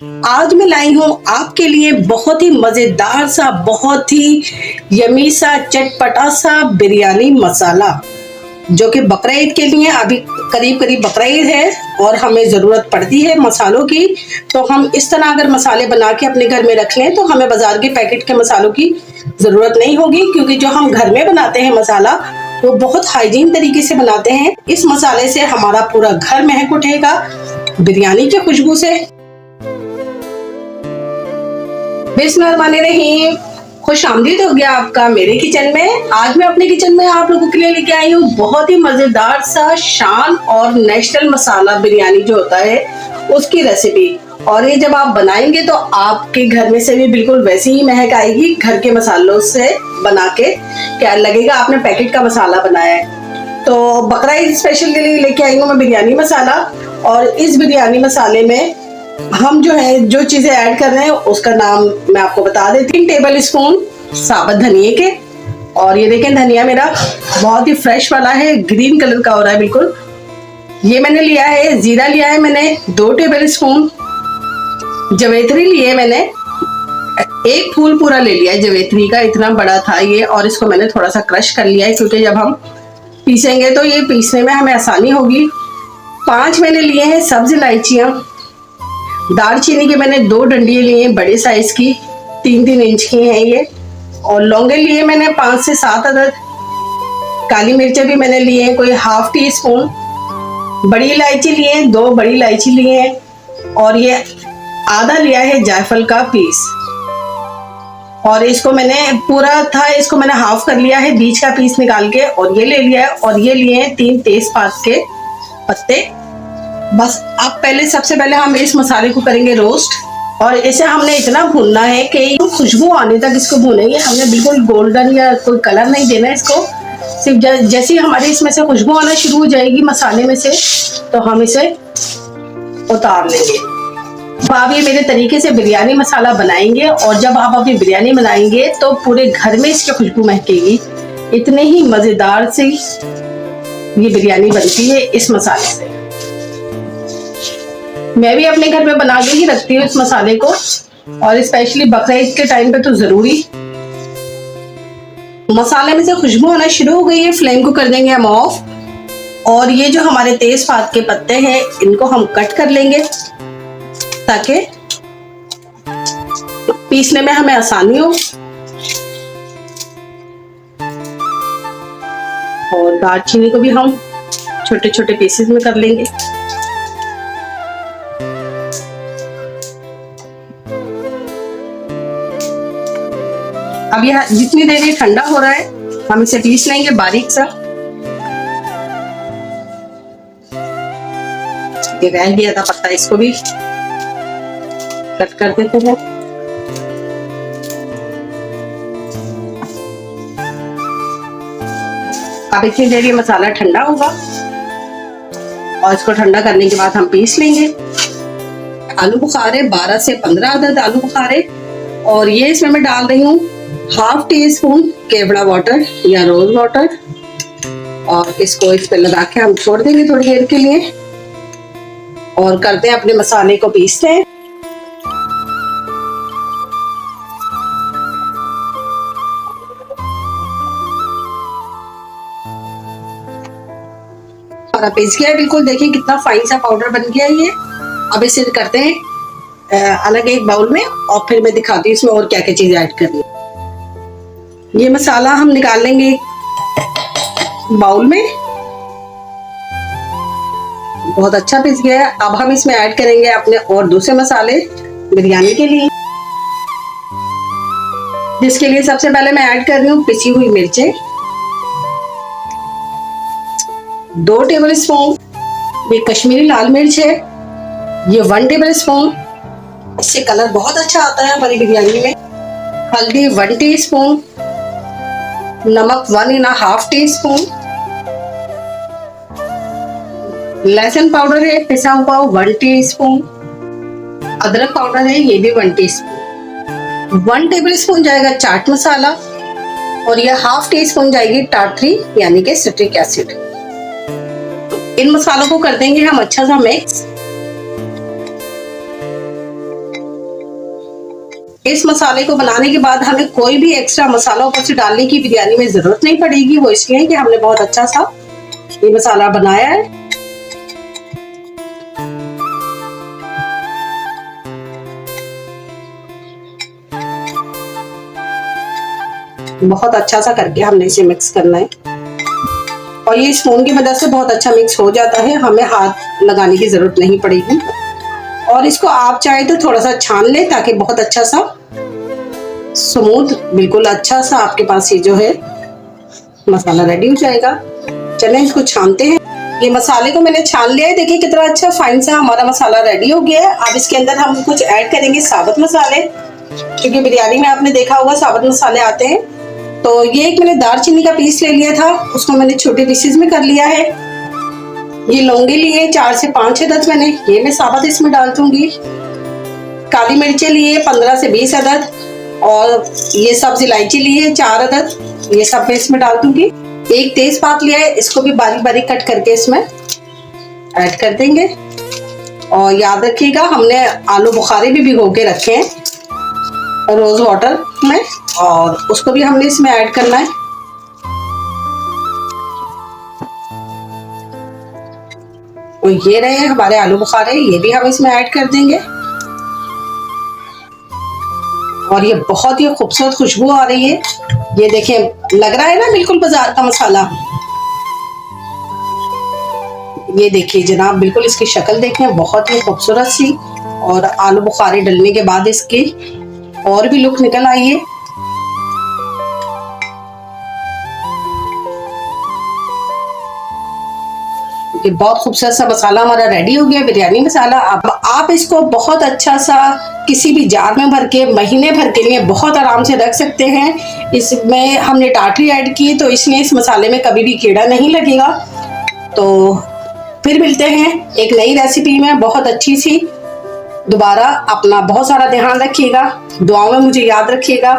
आज मैं लाई हूँ आपके लिए बहुत ही मजेदार सा, बहुत ही यमी सा, चटपटा सा बिरयानी मसाला, जो कि बकरा ईद के लिए अभी करीब करीब बकरा ईद है और हमें ज़रूरत पड़ती है मसालों की। तो हम इस तरह अगर मसाले बना के अपने घर में रख लें तो हमें बाजार के पैकेट के मसालों की ज़रूरत नहीं होगी, क्योंकि जो हम घर में बनाते हैं मसाला वो बहुत हाइजीन तरीके से बनाते हैं। इस मसाले से हमारा पूरा घर महक उठेगा बिरयानी की खुशबू से। बिस्मिल्लाहिर्रहमानिर्रहीम, खुश आमदीद हो गया आपका मेरे किचन में। आज मैं अपने किचन में आप लोगों के लिए लेके आई हूँ बहुत ही मजेदार सा शान और नेशनल मसाला बिरयानी जो होता है उसकी रेसिपी। और ये जब आप बनाएंगे तो आपके घर में से भी बिल्कुल वैसी ही महक आएगी घर के मसालों से बना के, क्या लगेगा आपने पैकेट का मसाला बनाया है। तो बकरा ईद स्पेशल के लिए लेके आई हूँ मैं बिरयानी मसाला। और इस बिरयानी मसाले में हम जो चीजें ऐड कर रहे हैं उसका नाम मैं आपको बता देती हूँ। 3 टेबल स्पून साबुत धनिए के, और ये देखें धनिया मेरा बहुत ही फ्रेश वाला है, ग्रीन कलर का हो रहा है बिल्कुल। ये मैंने लिया है जीरा, लिया है मैंने 2 टेबल स्पून। जवेत्री लिए मैंने, 1 फूल पूरा ले लिया है जवेत्री का, इतना बड़ा था ये, और इसको मैंने थोड़ा सा क्रश कर लिया है क्योंकि जब हम पीसेंगे तो ये पीसने में हमें आसानी होगी। 5 मैंने लिए हैं सब्ज इलायचियाँ। दालचीनी के मैंने 2 डंडियाँ लिए हैं बड़े साइज की, 3-3 इंच की हैं ये। और लौंगे लिए मैंने 5 से 7 अदद। काली मिर्चें भी मैंने लिए हैं कोई ½ टी स्पून। बड़ी इलायची लिए हैं 2 बड़ी इलायची लिए हैं, और ये आधा लिया है जायफल का पीस। और इसको मैंने पूरा था, इसको मैंने हाफ कर लिया है बीच का पीस निकाल के, और ये ले लिया है। और ये लिए हैं 3 तेजपात के पत्ते। बस अब पहले सबसे पहले हम इस मसाले को करेंगे रोस्ट, और इसे हमने इतना भूनना है कि खुशबू आने तक इसको भूनेंगे। हमने बिल्कुल गोल्डन या कोई कलर नहीं देना है इसको, सिर्फ जैसे ही हमारे इसमें से खुशबू आना शुरू हो जाएगी मसाले में से तो हम इसे उतार लेंगे। अब आप ये मेरे तरीके से बिरयानी मसाला बनाएंगे, और जब आप अपनी बिरयानी बनाएंगे तो पूरे घर में इसकी खुशबू महकेगी। इतने ही मजेदार सी ये बिरयानी बनती है इस मसाले से। मैं भी अपने घर में बना के ही रखती हूँ इस मसाले को, और स्पेशली बकरा ईद के टाइम पे तो जरूरी। मसाले में से खुशबू आना शुरू हो गई है, फ्लेम को कर देंगे हम ऑफ। और ये जो हमारे तेजपात के पत्ते हैं इनको हम कट कर लेंगे ताकि पीसने में हमें आसानी हो। और दालचीनी को भी हम छोटे छोटे पीसेस में कर लेंगे। अब यह जितनी देर ये ठंडा हो रहा है हम इसे पीस लेंगे बारीक सा। ये रह गया था पत्ता, इसको भी कट कर देते हैं। अब इतनी देर ये मसाला ठंडा होगा, और इसको ठंडा करने के बाद हम पीस लेंगे। आलू बुखारे 12 से 15 अदद आलू बुखारे, और ये इसमें मैं डाल रही हूँ ½ टी स्पून केवड़ा वाटर या रोज वाटर, और इसको इस पे लगा के हम छोड़ देंगे थोड़ी देर के लिए, और करते हैं अपने मसाले को पीसते हैं। और पीस गया बिल्कुल, देखिए कितना फाइन सा पाउडर बन गया ये। अब इसे करते हैं अलग एक बाउल में, और फिर मैं दिखाती हूँ इसमें और क्या क्या चीज ऐड करनी है। ये मसाला हम निकाल लेंगे बाउल में, बहुत अच्छा पिस गया है। अब हम इसमें ऐड करेंगे अपने और दूसरे मसाले बिरयानी के लिए, जिसके लिए सबसे पहले मैं ऐड कर रही हूँ पिसी हुई मिर्चें 2 टेबल स्पून। ये कश्मीरी लाल मिर्च है, ये 1 टेबल स्पून। इससे कलर बहुत अच्छा आता है हमारी बिरयानी में। हल्दी 1 टीस्पून, नमक 1½ टी स्पून, लहसुन पाउडर है पिसा हुआ 1 टीस्पून, अदरक पाउडर है ये भी 1 टीस्पून, 1 टेबल स्पून जाएगा चाट मसाला, और यह ½ टीस्पून जाएगी टाटरी यानी कि सिट्रिक एसिड। इन मसालों को कर देंगे हम अच्छा सा मिक्स। इस मसाले को बनाने के बाद हमें कोई भी एक्स्ट्रा मसाला ऊपर से डालने की बिरयानी में जरूरत नहीं पड़ेगी। वो इसलिए कि हमने बहुत अच्छा सा ये मसाला बनाया है। बहुत अच्छा सा करके हमने इसे मिक्स करना है और ये स्पून की मदद से बहुत अच्छा मिक्स हो जाता है, हमें हाथ लगाने की जरूरत नहीं पड़ेगी। और इसको आप चाहे तो थोड़ा सा छान लें ताकि बहुत अच्छा सा स्मूथ, बिल्कुल अच्छा सा आपके पास ये जो है मसाला रेडी हो जाएगा। चलें इसको छानते हैं। ये मसाले को मैंने छान लिया है, देखिए कितना अच्छा फाइन सा हमारा मसाला रेडी हो गया है। अब इसके अंदर हम कुछ ऐड करेंगे साबुत मसाले, क्योंकि बिरयानी में आपने देखा होगा साबुत मसाले आते हैं। तो ये एक मैंने दालचीनी का पीस ले लिया था, उसको मैंने छोटे पीसेस में कर लिया है। ये लौंगे लिए 4 से 5 अदद मैंने, ये मैं साबुत इसमें डाल दूंगी। काली मिर्चें लिए 15 से 20 अदद और ये सब्ज इलायची लिए 4 अदद, ये सब मैं इसमें डाल दूंगी। एक तेजपात लिया है, इसको भी बारीक बारीक कट करके इसमें ऐड कर देंगे। और याद रखिएगा हमने आलू बुखारे भी भिगो के रखे हैं रोज वाटर में, और उसको भी हमने इसमें ऐड करना है। और ये रहे हमारे आलू बुखारे, ये भी हम इसमें ऐड कर देंगे। और ये बहुत ही खूबसूरत खुशबू आ रही है, ये देखें लग रहा है ना बिल्कुल बाजार का मसाला। ये देखिए जनाब, बिल्कुल इसकी शक्ल देखें, बहुत ही खूबसूरत सी। और आलू बुखारे डलने के बाद इसकी और भी लुक निकल आई है। ये बहुत खूबसूरत सा मसाला हमारा रेडी हो गया, बिरयानी मसाला। अब आप इसको बहुत अच्छा सा किसी भी जार में भर के महीने भर के लिए बहुत आराम से रख सकते हैं। इसमें हमने टाटरी ऐड की तो इसलिए इस मसाले में कभी भी कीड़ा नहीं लगेगा। तो फिर मिलते हैं एक नई रेसिपी में बहुत अच्छी सी। दोबारा अपना बहुत सारा ध्यान रखिएगा, दुआओं में मुझे याद रखिएगा।